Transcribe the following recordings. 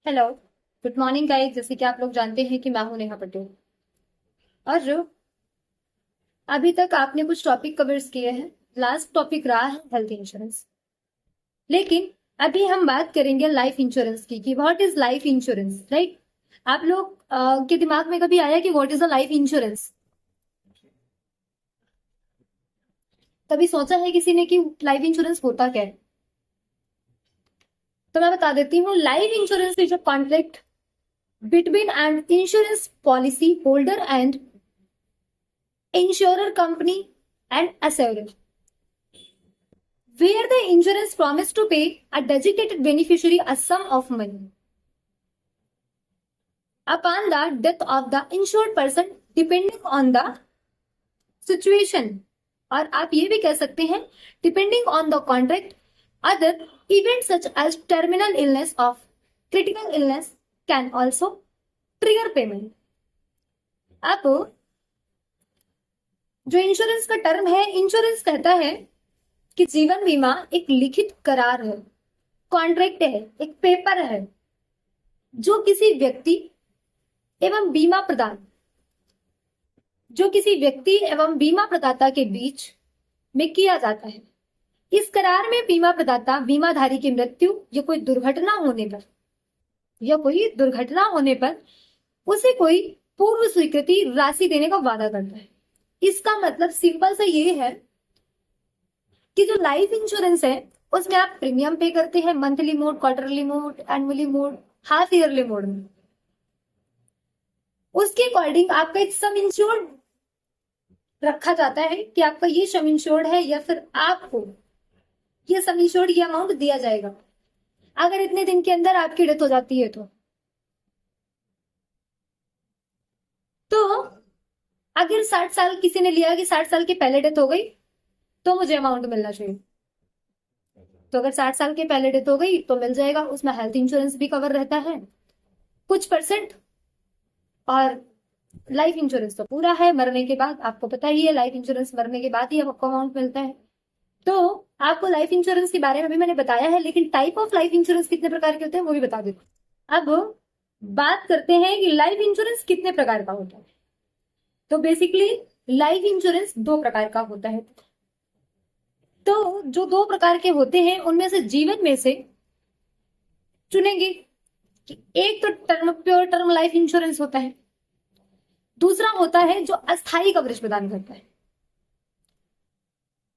Hello. Good morning guys. जैसे कि आप लोग जानते हैं कि मैं हूं नेहा पटेल और जो अभी तक आपने कुछ टॉपिक कवर्स किए हैं। लास्ट टॉपिक रहा है हेल्थ इंश्योरेंस। लेकिन अभी हम बात करेंगे लाइफ इंश्योरेंस की कि what is life insurance, right. आप लोग के दिमाग में कभी आया कि what is a life insurance? कभी सोचा है किसी ने कि लाइफ इंश्योरेंस होता क्या है? तो मैं बता देती हूँ। Life insurance is a contract between an insurance policy holder and insurer company and assurer, where the insurance promise to pay a designated beneficiary a sum of money upon the death of the insured person depending on the situation, और आप ये भी कह सकते हैं depending on the contract other events such as terminal illness of critical illness can also trigger payment. अब जो insurance का टर्म है, इंश्योरेंस कहता है कि जीवन बीमा एक लिखित करार है, कॉन्ट्रैक्ट है, एक पेपर है जो किसी व्यक्ति एवं बीमा प्रदान जो किसी व्यक्ति एवं बीमा प्रदाता के बीच में किया जाता है। इस करार में बीमा प्रदाता बीमाधारी की मृत्यु या कोई दुर्घटना होने पर उसे कोई पूर्व स्वीकृति राशि देने का वादा करता है। इसका मतलब सिंपल सा ये है कि जो लाइफ इंश्योरेंस है उसमें आप प्रीमियम पे करते हैं monthly mode, quarterly mode, annually mode, half yearly mode में। उसके अकॉर्डिंग आपका एक सम इंश्योर्ड रखा जाता है कि आपका ये सम इंश्योर्ड है या फिर आपको ये सम इंश्योर्ड ये अमाउंट दिया जाएगा अगर इतने दिन के अंदर आपकी डेथ हो जाती है तो अगर 60 साल किसी ने लिया कि 60 साल के पहले डेथ हो गई तो मुझे अमाउंट मिलना चाहिए। तो अगर 60 साल के पहले डेथ हो गई तो मिल जाएगा। उसमें हेल्थ इंश्योरेंस भी कवर रहता है कुछ परसेंट, और लाइफ इंश्योरेंस तो पूरा है। मरने के बाद आपको पता ही है, लाइफ इंश्योरेंस मरने के बाद ही आपको अमाउंट मिलता है। तो आपको लाइफ इंश्योरेंस के बारे में भी मैंने बताया है, लेकिन टाइप ऑफ लाइफ इंश्योरेंस कितने प्रकार के होते हैं वो भी बता देती हूँ। अब बात करते हैं कि लाइफ इंश्योरेंस कितने प्रकार का होता है। तो बेसिकली लाइफ इंश्योरेंस दो प्रकार का होता है। तो जो दो प्रकार के होते हैं उनमें से जीवन में से चुनेंगे कि एक तो प्योर टर्म लाइफ इंश्योरेंस होता है, दूसरा होता है जो अस्थायी कवरेज प्रदान करता है,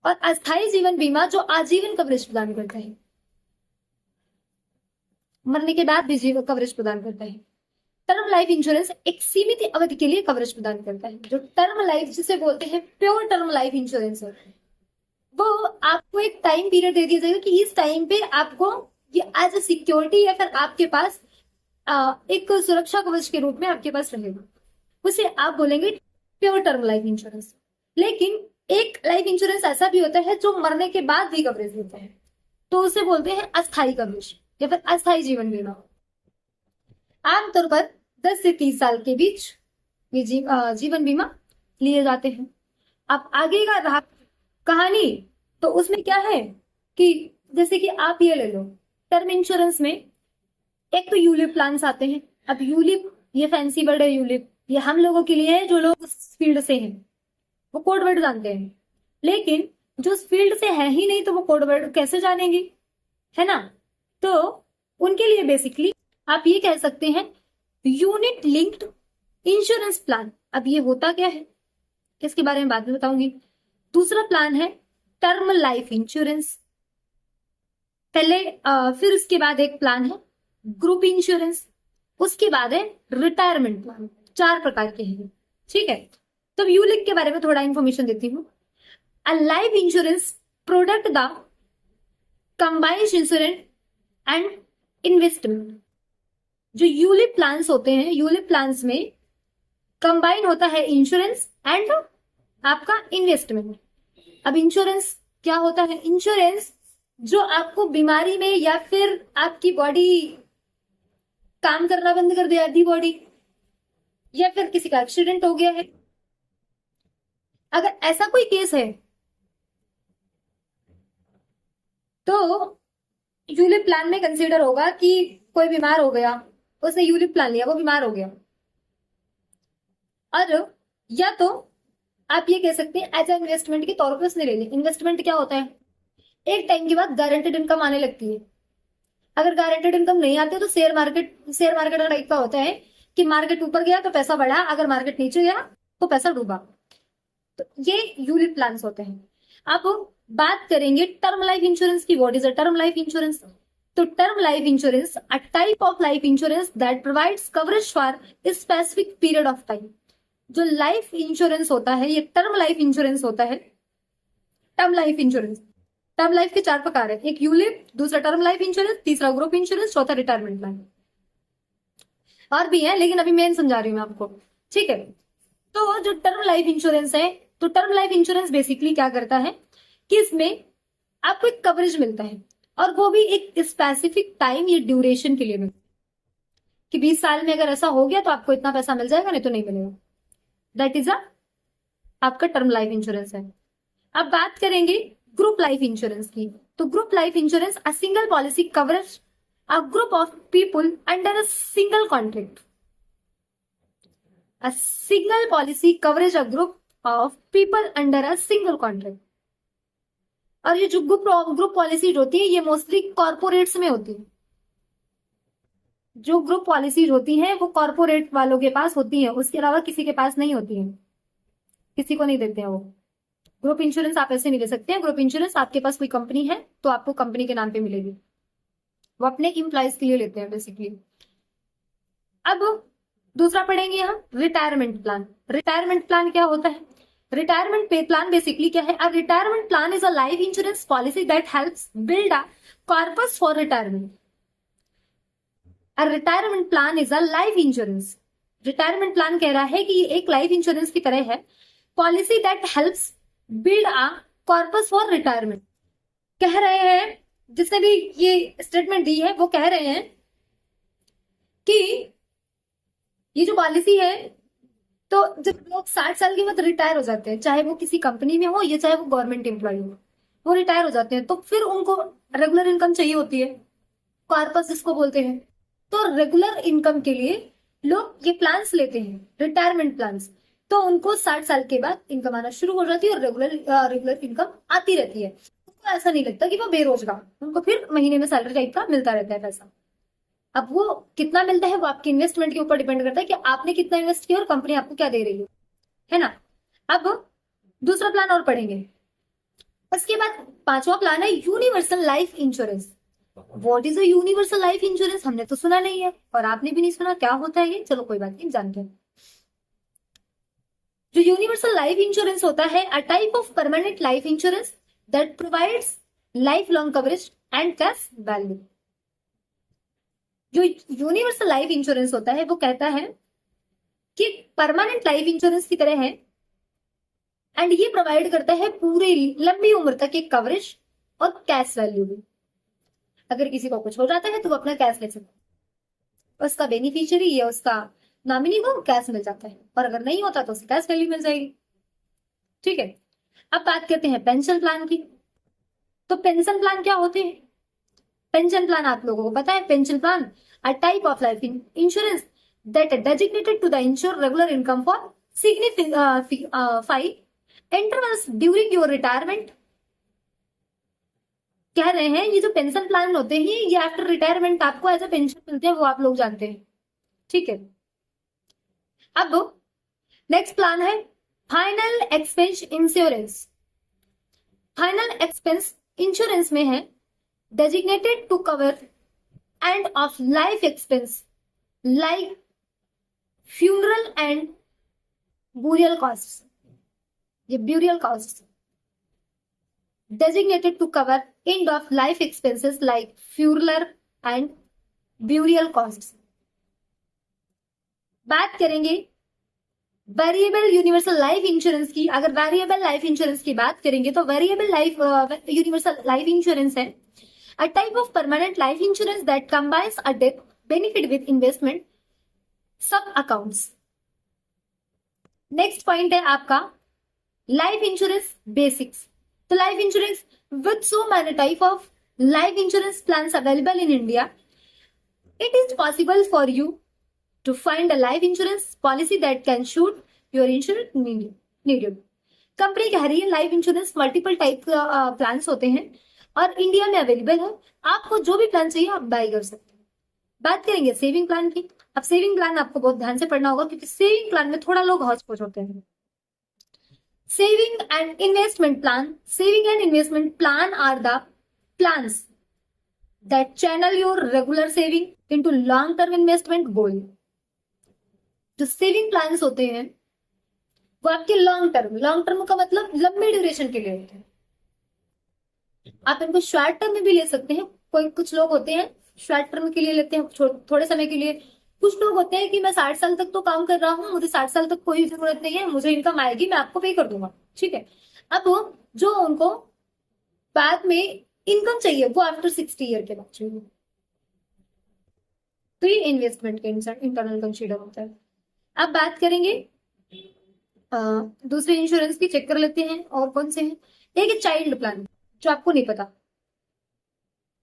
और अस्थायी जीवन बीमा जो आजीवन कवरेज प्रदान करता है, मरने के बाद भी जीवन कवरेज प्रदान करता है। टर्म लाइफ इंश्योरेंस एक सीमित अवधि के लिए कवरेज प्रदान करता है। जो टर्म लाइफ जिसे बोलते हैं प्योर टर्म लाइफ इंश्योरेंस है वो आपको एक टाइम पीरियड दे दिया जाएगा कि इस टाइम पे आपको ये एज ए सिक्योरिटी या फिर आपके पास एक सुरक्षा कवच के रूप में आपके पास रहेगा। उसे आप बोलेंगे प्योर टर्म लाइफ इंश्योरेंस। लेकिन एक लाइफ इंश्योरेंस ऐसा भी होता है जो मरने के बाद भी कवरेज देता है, तो उसे बोलते हैं अस्थायी कवरेज या फिर अस्थायी जीवन बीमा। आमतौर पर 10 से 30 साल के बीच ये जीवन बीमा लिए जाते हैं। अब आगे का रहा कहानी, तो उसमें क्या है कि जैसे कि आप ये ले लो, टर्म इंश्योरेंस में एक तो यूलिप प्लान्स आते हैं। अब यूलिप ये फैंसी वर्ड है, यूलिप ये हम लोगों के लिए है जो लोग फील्ड से हैं, वो कोड वर्ड जानते हैं। लेकिन जो फील्ड से है ही नहीं तो वो कोड वर्ड कैसे जानेंगे, है ना। तो उनके लिए बेसिकली आप ये कह सकते हैं यूनिट लिंक्ड इंश्योरेंस प्लान। अब ये होता क्या है इसके बारे में बाद में बताऊंगी। दूसरा प्लान है टर्म लाइफ इंश्योरेंस पहले, फिर उसके बाद एक प्लान है ग्रुप इंश्योरेंस, उसके बाद है रिटायरमेंट प्लान। 4 प्रकार के हैं, ठीक है। तो यूलिक के बारे में थोड़ा इंफॉर्मेशन देती हूँ। A life insurance product the combined insurance and investment. जो यूलिप प्लान्स होते हैं, यूलिप प्लान्स में कंबाइन होता है इंश्योरेंस एंड आपका इन्वेस्टमेंट। अब इंश्योरेंस क्या होता है? इंश्योरेंस जो आपको बीमारी में या फिर आपकी बॉडी काम करना बंद कर दे, आधी बॉडी, या फिर किसी का एक्सीडेंट हो गया है, अगर ऐसा कोई केस है तो यूलिप प्लान में कंसीडर होगा कि कोई बीमार हो गया, उसने यूलिप प्लान लिया, वो बीमार हो गया, और या तो आप ये कह सकते हैं एज ए इन्वेस्टमेंट के तौर पर उसने ले ली। इन्वेस्टमेंट क्या होता है, एक टाइम के बाद गारंटेड इनकम आने लगती है। अगर गारंटेड इनकम नहीं आती तो शेयर मार्केट का टाइप का होता है कि मार्केट ऊपर गया तो पैसा बढ़ा, अगर मार्केट नीचे गया तो पैसा डूबा। तो ये यूलिप प्लान्स होते हैं। अब बात करेंगे टर्म लाइफ इंश्योरेंस की। What is a term life insurance? तो term life insurance a type of life insurance that provides coverage for specific period of time. जो लाइफ इंश्योरेंस होता है ये टर्म लाइफ इंश्योरेंस होता है। Term life insurance, term life के 4 प्रकार है, एक यूलिप, दूसरा टर्म लाइफ इंश्योरेंस, तीसरा ग्रुप इंश्योरेंस, चौथा रिटायरमेंट प्लान। और भी है लेकिन अभी मेन समझा रही हूँ मैं आपको, ठीक है। तो जो टर्म लाइफ इंश्योरेंस है, तो टर्म लाइफ इंश्योरेंस बेसिकली क्या करता है कि इसमें आपको एक कवरेज मिलता है, और वो भी एक स्पेसिफिक टाइम या ड्यूरेशन के लिए मिलता है कि 20 साल में अगर ऐसा हो गया तो आपको इतना पैसा मिल जाएगा, नहीं तो नहीं मिलेगा। दैट इज आपका टर्म लाइफ इंश्योरेंस है। अब बात करेंगे ग्रुप लाइफ इंश्योरेंस की। तो group life insurance a single policy coverage a group of people under a single contract. A single policy coverage a group of people under a single contract. और ये जो group policies होती है ये mostly corporates में होती है। जो ग्रुप पॉलिसीज होती हैं वो कॉर्पोरेट वालों के पास होती है, उसके अलावा किसी के पास नहीं होती है, किसी को नहीं देते हैं वो। ग्रुप इंश्योरेंस आप ऐसे नहीं ले सकते हैं। ग्रुप इंश्योरेंस आपके पास कोई कंपनी है तो आपको कंपनी के नाम पे मिलेगी, वो अपने एम्प्लॉयज के लिए लेते हैं बेसिकली। अब दूसरा पढ़ेंगे हम रिटायरमेंट प्लान। रिटायरमेंट प्लान क्या होता है? रिटायरमेंट पे प्लान बेसिकली क्या है? A retirement plan is a life insurance policy that helps build a corpus for retirement. A retirement plan is a life insurance. Retirement plan कह रहा है कि ये एक लाइफ इंश्योरेंस की तरह है, policy that helps build a corpus for retirement. कह रहे हैं, जिसने भी ये स्टेटमेंट दी है वो कह रहे हैं कि ये जो पॉलिसी है, तो जब लोग 60 साल के बाद रिटायर हो जाते हैं, चाहे वो किसी कंपनी में हो या चाहे वो गवर्नमेंट एम्प्लॉय हो, वो रिटायर हो जाते हैं तो फिर उनको रेगुलर इनकम चाहिए होती है, कॉर्पस जिसको बोलते हैं। तो रेगुलर इनकम के लिए लोग ये प्लान्स लेते हैं, रिटायरमेंट प्लान्स। तो उनको 60 साल के बाद इनकम आना शुरू हो जाती है और रेगुलर इनकम आती रहती है। उनको ऐसा नहीं लगता कि वो बेरोजगार, उनको फिर महीने में सैलरी टाइप का मिलता रहता है पैसा। अब वो कितना मिलता है वो आपकी इन्वेस्टमेंट के ऊपर डिपेंड करता है कि आपने कितना इन्वेस्ट किया और कंपनी आपको क्या दे रही है ना। अब दूसरा प्लान और पढ़ेंगे। उसके बाद 5वां प्लान है universal life insurance. What is a universal life insurance? हमने तो सुना नहीं है और आपने भी नहीं सुना, क्या होता है ये? चलो कोई बात नहीं, जानते हैं। जो यूनिवर्सल लाइफ इंश्योरेंस होता है अ type of permanent life insurance that provides life long coverage and cash value. जो यूनिवर्सल लाइफ इंश्योरेंस होता है वो कहता है कि परमानेंट लाइफ इंश्योरेंस की तरह है, एंड ये प्रोवाइड करता है पूरी लंबी उम्र तक एक कवरेज और कैश वैल्यू भी। अगर किसी को कुछ हो जाता है तो वो अपना कैश ले सकता है, उसका बेनिफिशियरी या उसका नॉमिनी को कैश मिल जाता है, और अगर नहीं होता तो उसे कैश वैल्यू मिल जाएगी। ठीक है, अब बात करते हैं पेंशन प्लान की। तो पेंशन प्लान क्या होते हैं? पेंशन प्लान आप लोगों को पता है, pension plan a type of life insurance that is designated to the ensure regular income for signified intervals during your retirement। कह रहे हैं ये जो पेंशन प्लान होते हैं ये आफ्टर रिटायरमेंट आपको एज अ पेंशन मिलते हैं, वो आप लोग जानते हैं। ठीक है, अब नेक्स्ट प्लान है final expense insurance. Final expense insurance में है designated to cover end of life expense like funeral and burial costs। ये burial costs designated to cover end of life expenses like funeral and burial costs। बात करेंगे variable universal life insurance की। अगर variable life insurance की बात करेंगे तो variable life universal life insurance है a type of permanent life insurance that combines a death benefit with investment सब अकाउंट्स। नेक्स्ट पॉइंट है आपका लाइफ इंश्योरेंस बेसिक्स। तो life insurance with so many type of life insurance plans available in India, It is possible for you to find a life insurance policy that can suit your insurance needed. Company कह रही है life insurance multiple type का plans होते हैं और India में available है। आपको जो भी प्लान चाहिए आप बाय कर सकते हैं। बात करेंगे सेविंग प्लान की। अब सेविंग प्लान आपको बहुत ध्यान से पढ़ना होगा क्योंकि सेविंग प्लान में थोड़ा लोग हौच पौच होते हैं। Saving and investment plan, saving and investment plan are the plans that channel your regular saving into long term investment goal। जो सेविंग प्लान्स होते हैं वो आपके लॉन्ग टर्म का मतलब लंबे ड्यूरेशन के लिए होते हैं। आप इनको शॉर्ट टर्म में भी ले सकते हैं। कोई कुछ लोग होते हैं शॉर्ट टर्म के लिए लेते हैं, थोड़े समय के लिए। कुछ लोग होते हैं कि मैं 60 साल तक तो काम कर रहा हूँ, मुझे 60 साल तक कोई जरूरत नहीं है, मुझे इनकम आएगी मैं आपको पे कर दूंगा, ठीक है। अब जो उनको बाद में इनकम चाहिए वो आफ्टर 60 ईयर के बाद चाहिए, तो ये इन्वेस्टमेंट के इंटरनल कंसीडर होता है। अब बात करेंगे दूसरे इंश्योरेंस की, चेक कर लेते हैं और कौन से हैं। एक है चाइल्ड प्लान, जो आपको नहीं पता।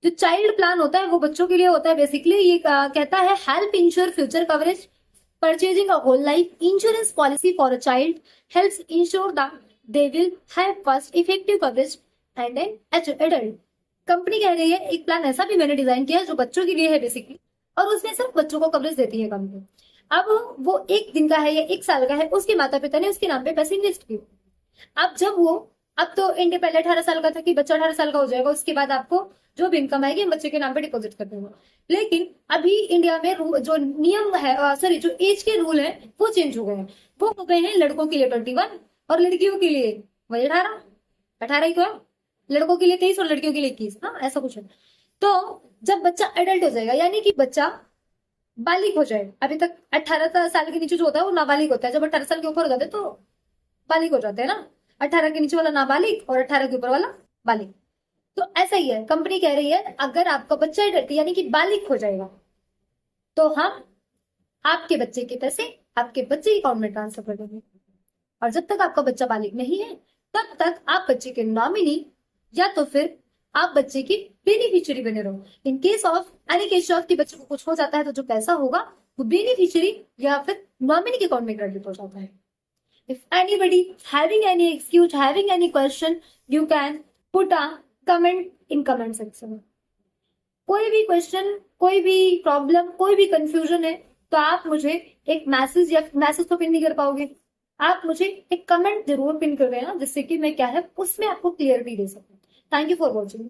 जो चाइल्ड प्लान होता है वो बच्चों के लिए होता है। बेसिकली ये कहता है help insure future coverage, purchasing a whole life insurance policy for a child helps insure that they will have cost effective coverage and an adult. Company कह रही है एक प्लान ऐसा भी मैंने डिजाइन किया है जो बच्चों के लिए है बेसिकली, और उसमें सिर्फ बच्चों को कवरेज देती है कंपनी। अब वो 1 दिन का है या 1 साल का है, उसके माता पिता ने उसके नाम पे पैसे इन्वेस्ट किए। अब तो इंडिया पहले 18 साल का था कि बच्चा 18 साल का हो जाएगा, उसके बाद आपको जो भी इनकम आएगी बच्चे के नाम पे डिपॉजिट कर दूंगा। लेकिन अभी इंडिया में जो नियम है, सॉरी जो एज के रूल है वो चेंज हो गए हैं। वो हो गए हैं लड़कों के लिए 21 और लड़कियों के लिए वही 18 ही तो है। लड़कों के लिए 23 और लड़कियों के लिए 21, हाँ ऐसा कुछ है। तो जब बच्चा एडल्ट हो जाएगा यानी कि बच्चा बालिग हो जाए, अभी तक 18 साल के नीचे जो होता है वो नाबालिग होता है, जब 18 साल के ऊपर हो जाते हैं तो बालिग हो जाते हैं ना। 18 के नीचे वाला नाबालिग और 18 के ऊपर वाला बालिग। तो ऐसा ही है, कंपनी कह रही है अगर आपका बच्चा एडल्ट यानी कि बालिग हो जाएगा तो हम आपके बच्चे के पैसे आपके बच्चे के अकाउंट में ट्रांसफर कर देंगे, और जब तक आपका बच्चा बालिग नहीं है तब तक आप बच्चे के नॉमिनी या तो फिर आप बच्चे की बेनिफिशियरी बने रहो। In case of any case of कि बच्चे को कुछ हो जाता है तो जो पैसा होगा वो बेनिफिशियरी या फिर नॉमिनी के अकाउंट में क्रेडिट हो जाता है। If anybody having any excuse, having any question, you can put a comment in comment section। कोई भी क्वेश्चन, कोई भी प्रॉब्लम, कोई भी कंफ्यूजन है तो आप मुझे एक मैसेज, या मैसेज तो पिन नहीं कर पाओगे, आप मुझे एक कमेंट जरूर पिन कर देना जिससे कि मैं क्या है उसमें आपको क्लियरिटी दे सकूं। Thank you for watching.